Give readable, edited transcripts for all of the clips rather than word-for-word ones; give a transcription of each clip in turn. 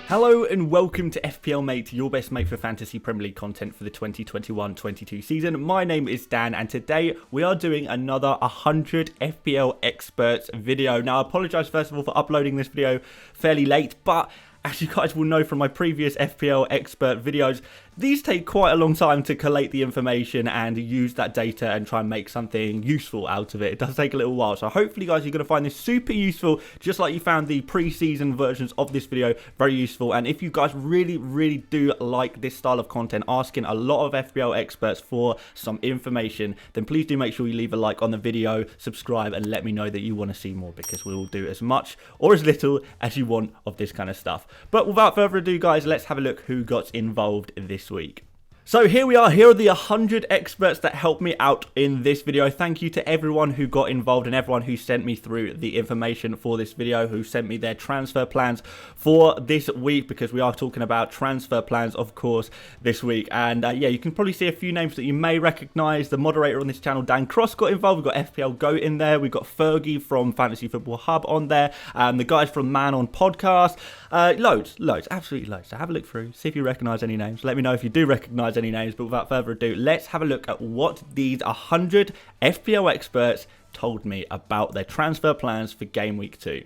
Hello and welcome to FPL Mate, your best mate for fantasy Premier League content for the 2021-22 season. My name is Dan and today we are doing another 100 FPL Experts video. Now I apologise first of all for uploading this video fairly late, but as you guys will know from my previous FPL Expert videos, these take quite a long time to collate the information and use that data and try and make something useful out of it. It does take a little while, so hopefully guys you're going to find this super useful, just like you found the pre-season versions of this video very useful. And if you guys really do like this style of content, asking a lot of FPL experts for some information, then please do make sure you leave a like on the video, subscribe, and let me know that you want to see more, because we will do as much or as little as you want of this kind of stuff. But without further ado guys, let's have a look who got involved this week. So here we are, here are the 100 experts that helped me out in this video. Thank you to everyone who got involved and everyone who sent me through the information for this video, who sent me their transfer plans for this week, because we are talking about transfer plans, of course, this week. And yeah, you can probably see a few names that you may recognize. The moderator on this channel, Dan Cross, got involved. We've got FPL Goat in there. We've got Fergie from Fantasy Football Hub on there. The guys from Man on Podcast. Loads, absolutely loads. So have a look through, see if you recognize any names. Let me know if you do recognize any names, but without further ado, let's have a look at what these 100 FPL experts told me about their transfer plans for Game Week 2.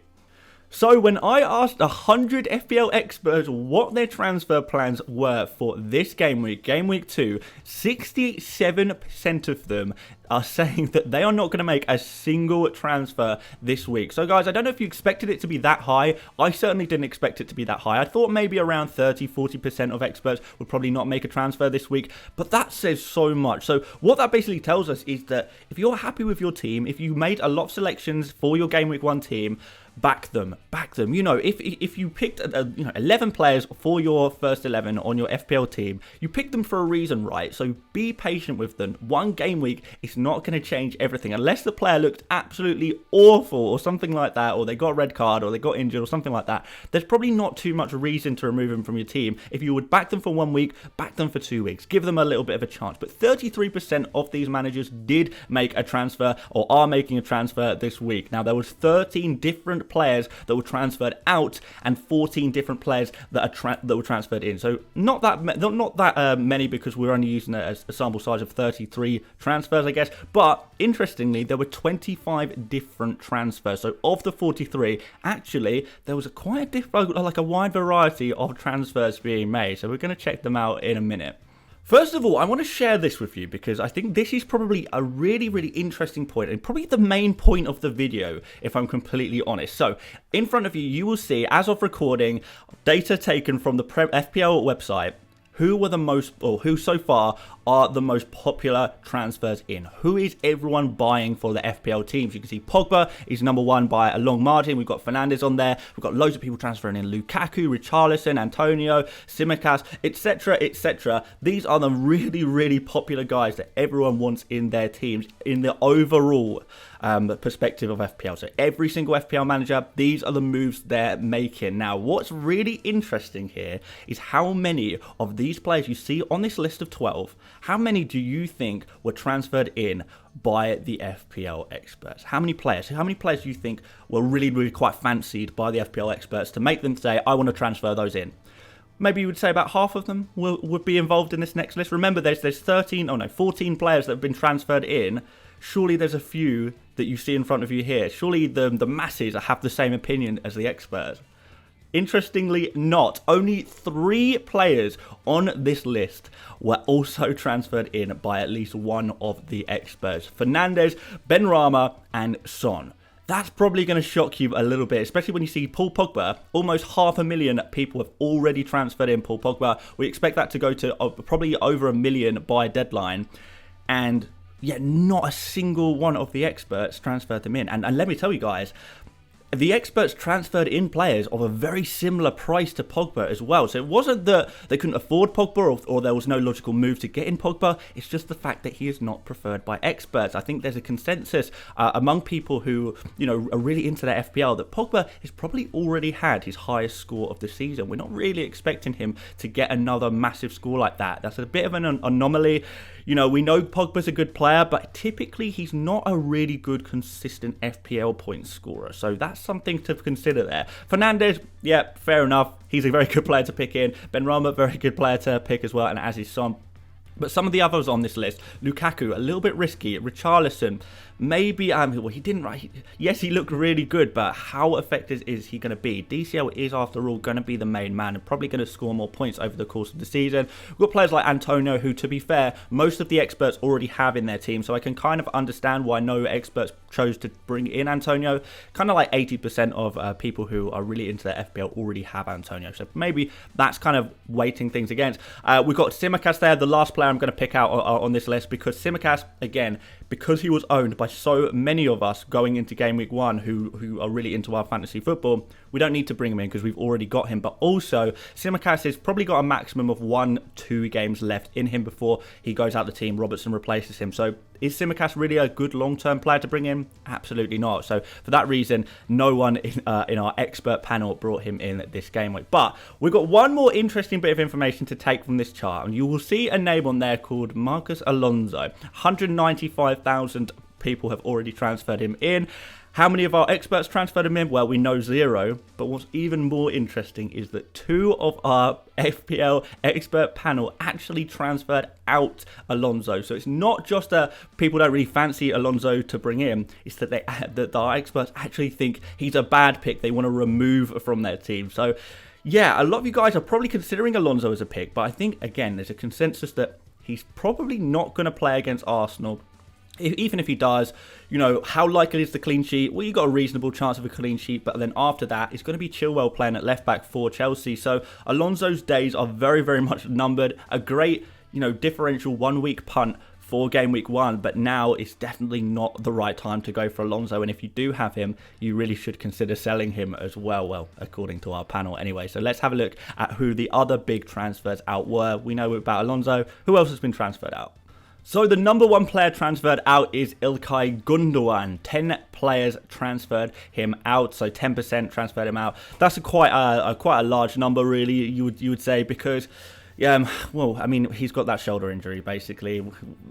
So when I asked 100 FPL experts what their transfer plans were for this Game Week 2, 67% of them are saying that they are not going to make a single transfer this week. So guys, I don't know if you expected it to be that high. I certainly didn't expect it to be that high. I thought maybe around 30-40% of experts would probably not make a transfer this week, but that says so much. So what that basically tells us is that if you're happy with your team, if you made a lot of selections for your Game Week 1 team, back them. You know, if you picked 11 players for your first 11 on your FPL team, you picked them for a reason, right? So be patient with them. One game week is not going to change everything, unless the player looked absolutely awful or something like that, or they got a red card or they got injured or something like that. There's probably not too much reason to remove them from your team. If you would back them for 1 week, back them for 2 weeks, give them a little bit of a chance. But 33% of these managers did make a transfer or are making a transfer this week. Now there was 13 different players that were transferred out and 14 different players that were transferred in. So not that many, because we're only using it as a sample size of 33 transfers, I guess. But interestingly, there were 25 different transfers. So of the 43, actually there was quite a wide variety of transfers being made. So we're going to check them out in a minute. First of all, I want to share this with you because I think this is probably a really interesting point, and probably the main point of the video, if I'm completely honest. So in front of you, you will see, as of recording, data taken from the FPL website, who were the most, or who so far are the most popular transfers in. Who is everyone buying for the FPL teams? You can see Pogba is number 1 by a long margin. We've got Fernandes on there. We've got loads of people transferring in. Lukaku, Richarlison, Antonio, Tsimikas, etc. These are the really popular guys that everyone wants in their teams in the overall perspective of FPL. So every single FPL manager, these are the moves they're making. Now, what's really interesting here is how many of these players you see on this list of 12, how many do you think were transferred in by the FPL experts? How many players do you think were really quite fancied by the FPL experts to make them say, I want to transfer those in? Maybe you would say about half of them would be involved in this next list. Remember, there's 14 players that have been transferred in. Surely there's a few that you see in front of you here. Surely the masses have the same opinion as the experts. Interestingly not. Only 3 players on this list were also transferred in by at least one of the experts. Fernandes, Benrahma, and Son. That's probably going to shock you a little bit, especially when you see Paul Pogba. Almost 500,000 people have already transferred in Paul Pogba. We expect that to go to probably over 1 million by deadline. And yet not a single one of the experts transferred them in. And let me tell you guys, the experts transferred in players of a very similar price to Pogba as well. So it wasn't that they couldn't afford Pogba or there was no logical move to get in Pogba. It's just the fact that he is not preferred by experts. I think there's a consensus among people who, are really into their FPL that Pogba has probably already had his highest score of the season. We're not really expecting him to get another massive score like that. That's a bit of an anomaly. We know Pogba's a good player, but typically he's not a really good, consistent FPL point scorer. So that's something to consider there. Fernandes, yeah, fair enough. He's a very good player to pick in. Benrahma, very good player to pick as well, and as is Son. But some of the others on this list, Lukaku, a little bit risky. Richarlison, maybe, he didn't, right? Yes, he looked really good, but how effective is he going to be? DCL is, after all, going to be the main man and probably going to score more points over the course of the season. We've got players like Antonio, who, to be fair, most of the experts already have in their team, so I can kind of understand why no experts chose to bring in Antonio. Kind of like 80% of people who are really into their FPL already have Antonio, so maybe that's kind of weighting things against. We've got Tsimikas there, the last player I'm going to pick out on this list, because Tsimikas, again, because he was owned by so many of us going into game week 1 who are really into our fantasy football, we don't need to bring him in because we've already got him. But also, Tsimikas has probably got a maximum of 1-2 games left in him before he goes out the team. Robertson replaces him. So is Tsimikas really a good long-term player to bring in? Absolutely not. So for that reason, no one in our expert panel brought him in this game week. But we've got one more interesting bit of information to take from this chart, and you will see a name on there called Marcos Alonso. 195,000 people have already transferred him in. How many of our experts transferred him in? Well, we know 0. But what's even more interesting is that 2 of our FPL expert panel actually transferred out Alonso. So it's not just that people don't really fancy Alonso to bring in. It's that that our experts actually think he's a bad pick. They want to remove from their team. So yeah, a lot of you guys are probably considering Alonso as a pick. But I think, again, there's a consensus that he's probably not going to play against Arsenal. Even if he does, how likely is the clean sheet? Well, you've got a reasonable chance of a clean sheet, but then after that, it's going to be Chilwell playing at left back for Chelsea. So Alonso's days are very, very much numbered. A great, differential 1-week punt for game week 1, but now it's definitely not the right time to go for Alonso. And if you do have him, you really should consider selling him as well, according to our panel anyway. So let's have a look at who the other big transfers out were. We know about Alonso. Who else has been transferred out? So the number 1 player transferred out is Ilkay Gundogan. 10 players transferred him out, so 10% transferred him out. That's quite a large number, really. You would say, because he's got that shoulder injury, basically.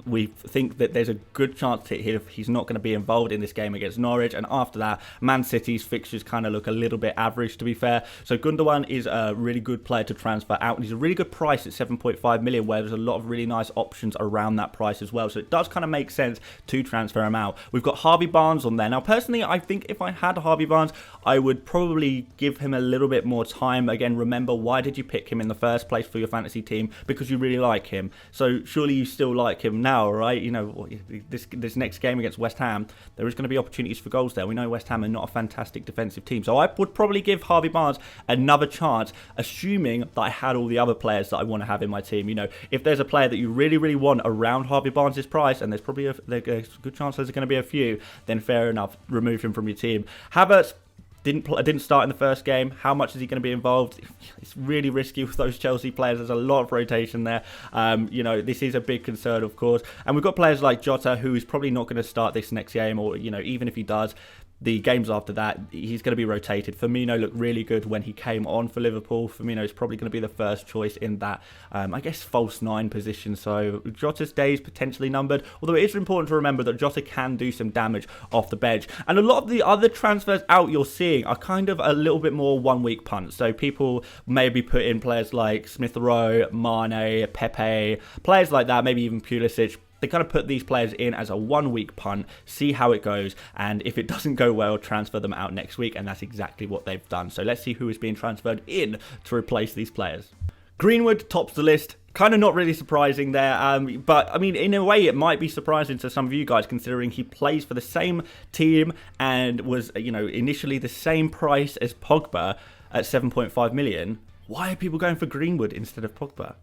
We think that there's a good chance that he's not going to be involved in this game against Norwich. And after that, Man City's fixtures kind of look a little bit average, to be fair. So Gundogan is a really good player to transfer out. And he's a really good price at 7.5 million, where there's a lot of really nice options around that price as well. So it does kind of make sense to transfer him out. We've got Harvey Barnes on there. Now, personally, I think if I had Harvey Barnes, I would probably give him a little bit more time. Again, remember, why did you pick him in the first place for your fantasy team? Because you really like him. So surely you still like him now, right? This next game against West Ham, there is going to be opportunities for goals there. We know West Ham are not a fantastic defensive team. So I would probably give Harvey Barnes another chance, assuming that I had all the other players that I want to have in my team. If there's a player that you really, really want around Harvey Barnes' price, and there's probably a good chance there's going to be a few, then fair enough, remove him from your team. Havertz didn't start in the first game. How much is he going to be involved? It's really risky with those Chelsea players. There's a lot of rotation there. This is a big concern, of course. And we've got players like Jota, who is probably not going to start this next game, or even if he does, the games after that, he's going to be rotated. Firmino looked really good when he came on for Liverpool. Firmino is probably going to be the first choice in that, false 9 position. So Jota's days potentially numbered. Although it is important to remember that Jota can do some damage off the bench. And a lot of the other transfers out you're seeing are kind of a little bit more 1-week punts. So people maybe put in players like Smith Rowe, Mane, Pepe, players like that, maybe even Pulisic. They kind of put these players in as a 1-week punt, see how it goes, and if it doesn't go well, transfer them out next week, and that's exactly what they've done. So let's see who is being transferred in to replace these players. Greenwood tops the list. Kind of not really surprising there, but I mean, in a way, it might be surprising to some of you guys, considering he plays for the same team and was, initially the same price as Pogba at 7.5 million. Why are people going for Greenwood instead of Pogba?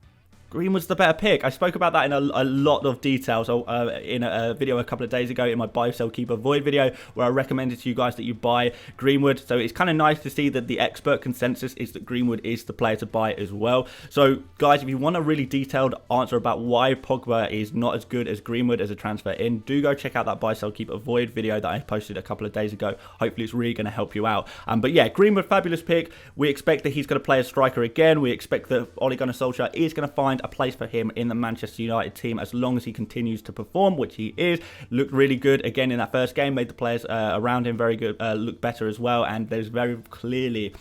Greenwood's the better pick. I spoke about that in a lot of detail. So in a video a couple of days ago in my buy, sell, keep, avoid video, where I recommended to you guys that you buy Greenwood. So it's kind of nice to see that the expert consensus is that Greenwood is the player to buy as well. So guys, if you want a really detailed answer about why Pogba is not as good as Greenwood as a transfer in, do go check out that buy, sell, keep, avoid video that I posted a couple of days ago. Hopefully it's really going to help you out. But yeah, Greenwood, fabulous pick. We expect that he's going to play as striker again. We expect that Ole Gunnar Solskjaer is going to find a place for him in the Manchester United team as long as he continues to perform, which he is. Looked really good again in that first game, made the players around him very good, look better as well, and there's very clearly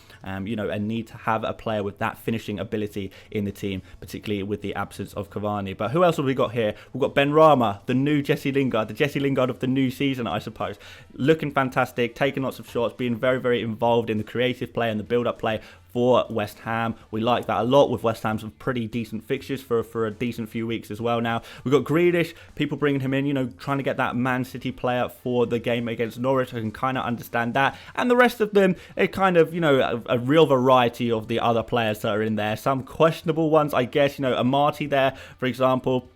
you know, a need to have a player with that finishing ability in the team, particularly with the absence of Cavani. But who else have we got here? We've got Ben Rama, the new Jesse Lingard, the Jesse Lingard of the new season, I suppose. Looking fantastic, taking lots of shots, being very, very involved in the creative play and the build-up play for West Ham. We like that a lot, with West Ham's pretty decent fixtures for a decent few weeks as well now. We've got Grealish, people bringing him in, you know, trying to get that Man City player for the game against Norwich. I can kind of understand that. And the rest of them are kind of, you know, a real variety of the other players that are in there. Some questionable ones, I guess, you know, Amati there, for example.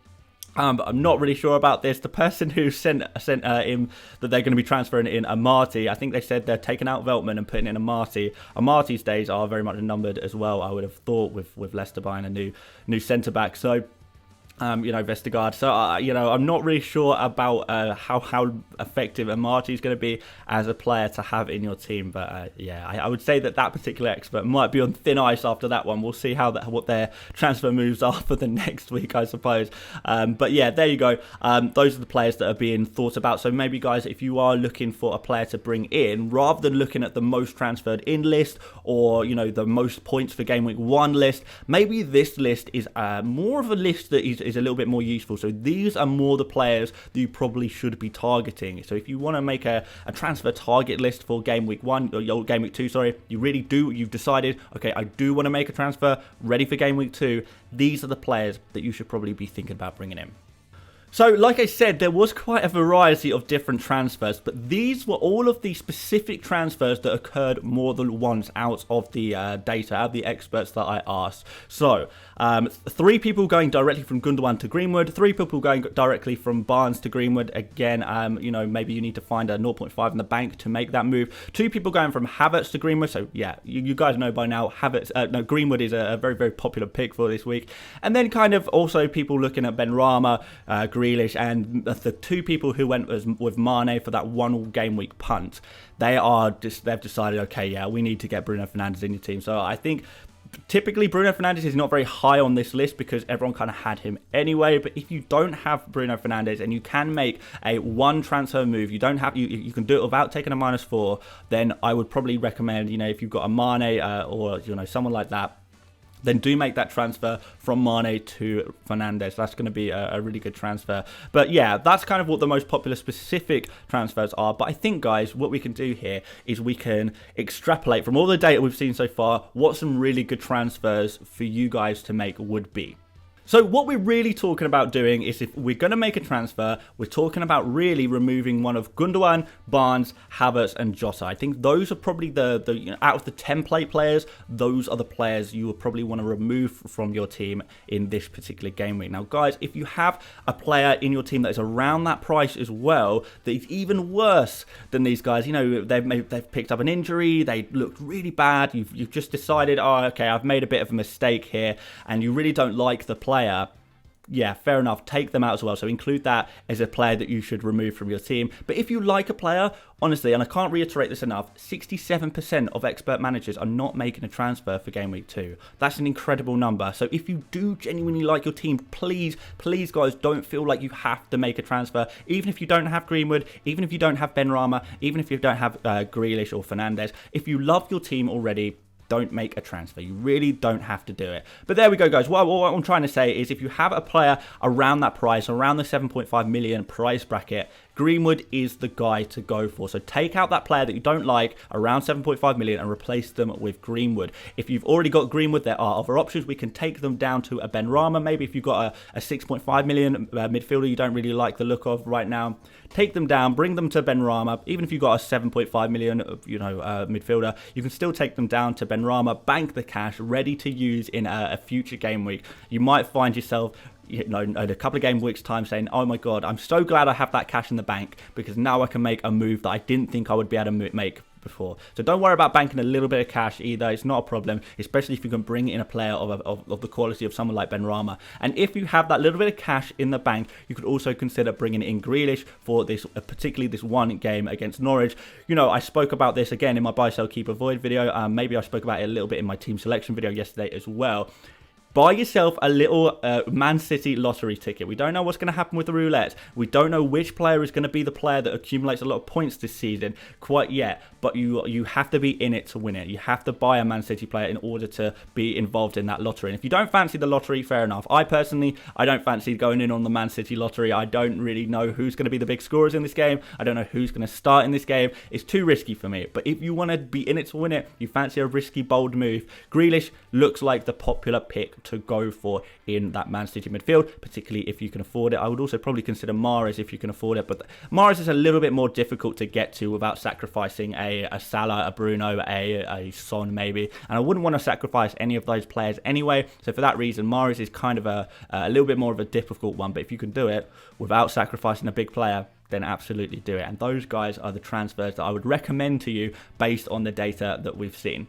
But I'm not really sure about this. The person who sent him that they're going to be transferring in Amati, I think they said they're taking out Veltman and putting in Amati. Amati's days are very much numbered as well, I would have thought, with Leicester buying a new centre-back. So, you know, Vestergaard. So, you know, I'm not really sure about how effective Amati is going to be as a player to have in your team. But, yeah, I would say that particular expert might be on thin ice after that one. We'll see what their transfer moves are for the next week, I suppose. But, yeah, there you go. Those are the players that are being thought about. So maybe, guys, if you are looking for a player to bring in, rather than looking at the most transferred in list or, you know, the most points for game week 1 list, maybe this list is more of a list that is a little bit more useful. So these are more the players that you probably should be targeting. So if you want to make a transfer target list for game week 1 or game week 2, sorry, you've decided, okay, I do want to make a transfer ready for game week 2. These are the players that you should probably be thinking about bringing in. So, like I said, there was quite a variety of different transfers, but these were all of the specific transfers that occurred more than once out of the data, out of the experts that I asked. So, 3 people going directly from Gundogan to Greenwood, 3 people going directly from Barnes to Greenwood. Again, you know, maybe you need to find a 0.5 in the bank to make that move. 2 people going from Havertz to Greenwood. So, yeah, you guys know by now, Greenwood is a very, very popular pick for this week. And then kind of also people looking at Ben Rama, Grealish, and the 2 people who went with Mane for that 1 game week punt. They've decided, okay, yeah, we need to get Bruno Fernandes in your team. So I think typically Bruno Fernandes is not very high on this list because everyone kind of had him anyway. But if you don't have Bruno Fernandes and you can make a 1 transfer move, you can do it without taking a -4, then I would probably recommend, you know, if you've got a Mane or, you know, someone like that, then do make that transfer from Mane to Fernandes. That's going to be a really good transfer. But yeah, that's kind of what the most popular specific transfers are. But I think, guys, what we can do here is we can extrapolate from all the data we've seen so far what some really good transfers for you guys to make would be. So what we're really talking about doing is, if we're going to make a transfer, we're talking about really removing one of Gundogan, Barnes, Havertz and Jota. I think those are probably the you know, out of the template players, those are the players you will probably want to remove from your team in this particular game week. Now, guys, if you have a player in your team that is around that price as well, that is even worse than these guys, you know, they've picked up an injury, they looked really bad, you've just decided, oh, okay, I've made a bit of a mistake here, and you really don't like the player, yeah, fair enough, take them out as well. So include that as a player that you should remove from your team. But if you like a player, honestly, and I can't reiterate this enough, 67% of expert managers are not making a transfer for game week 2. That's an incredible number. So if you do genuinely like your team, please, guys, don't feel like you have to make a transfer. Even if you don't have Greenwood, even if you don't have Ben Rama, even if you don't have Grealish or Fernandes, if you love your team already, don't make a transfer. You really don't have to do it. But there we go, guys. What I'm trying to say is, if you have a player around that price, around the 7.5 million price bracket, Greenwood is the guy to go for. So take out that player that you don't like around 7.5 million and replace them with Greenwood. If you've already got Greenwood, there are other options. We can take them down to a Benrahma. Maybe if you've got a 6.5 million midfielder you don't really like the look of right now, take them down, bring them to Benrahma. Even if you've got a 7.5 million, midfielder, you can still take them down to Benrahma, bank the cash, ready to use in a future game week. You might find yourself, in a couple of game weeks time saying, oh my god, I'm so glad I have that cash in the bank because now I can make a move that I didn't think I would be able to make before. So don't worry about banking a little bit of cash either. It's not a problem, especially if you can bring in a player of the quality of someone like Benrahma. And if you have that little bit of cash in the bank, you could also consider bringing in Grealish for this, particularly this one game against Norwich. I spoke about this again in my buy, sell, keep, avoid video. Maybe I spoke about it a little bit in my team selection video yesterday as well. Buy yourself a little Man City lottery ticket. We don't know what's going to happen with the roulette. We don't know which player is going to be the player that accumulates a lot of points this season quite yet. But you have to be in it to win it. You have to buy a Man City player in order to be involved in that lottery. And if you don't fancy the lottery, fair enough. I personally don't fancy going in on the Man City lottery. I don't really know who's going to be the big scorers in this game. I don't know who's going to start in this game. It's too risky for me. But if you want to be in it to win it, you fancy a risky, bold move, Grealish looks like the popular pick to go for in that Man City midfield, particularly if you can afford it. I would also probably consider Mahrez if you can afford it, but Mahrez is a little bit more difficult to get to without sacrificing a Salah, a Bruno, a Son maybe, and I wouldn't want to sacrifice any of those players anyway. So for that reason, Mahrez is kind of a little bit more of a difficult one, but if you can do it without sacrificing a big player, then absolutely do it. And those guys are the transfers that I would recommend to you based on the data that we've seen.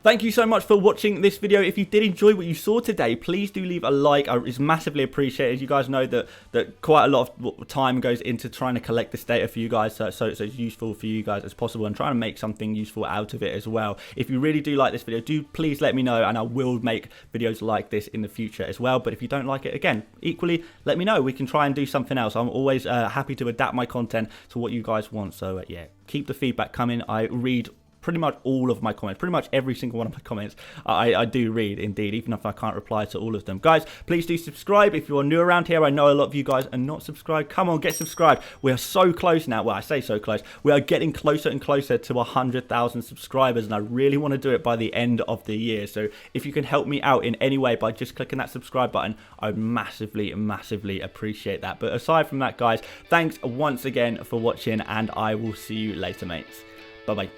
Thank you so much for watching this video. If you did enjoy what you saw today, please do leave a like. It's massively appreciated. You guys know that quite a lot of time goes into trying to collect this data for you guys, so it's as useful for you guys as possible and trying to make something useful out of it as well. If you really do like this video, do please let me know, and I will make videos like this in the future as well. But if you don't like it, again, equally, let me know. We can try and do something else. I'm always happy to adapt my content to what you guys want. So yeah, keep the feedback coming. I read pretty much all of my comments, pretty much every single one of my comments I do read indeed, even if I can't reply to all of them. Guys, please do subscribe if you're new around here. I know a lot of you guys are not subscribed. Come on, get subscribed. We are so close now. Well, I say so close. We are getting closer and closer to 100,000 subscribers, and I really want to do it by the end of the year. So if you can help me out in any way by just clicking that subscribe button, I would massively, massively appreciate that. But aside from that, guys, thanks once again for watching, and I will see you later, mates. Bye-bye.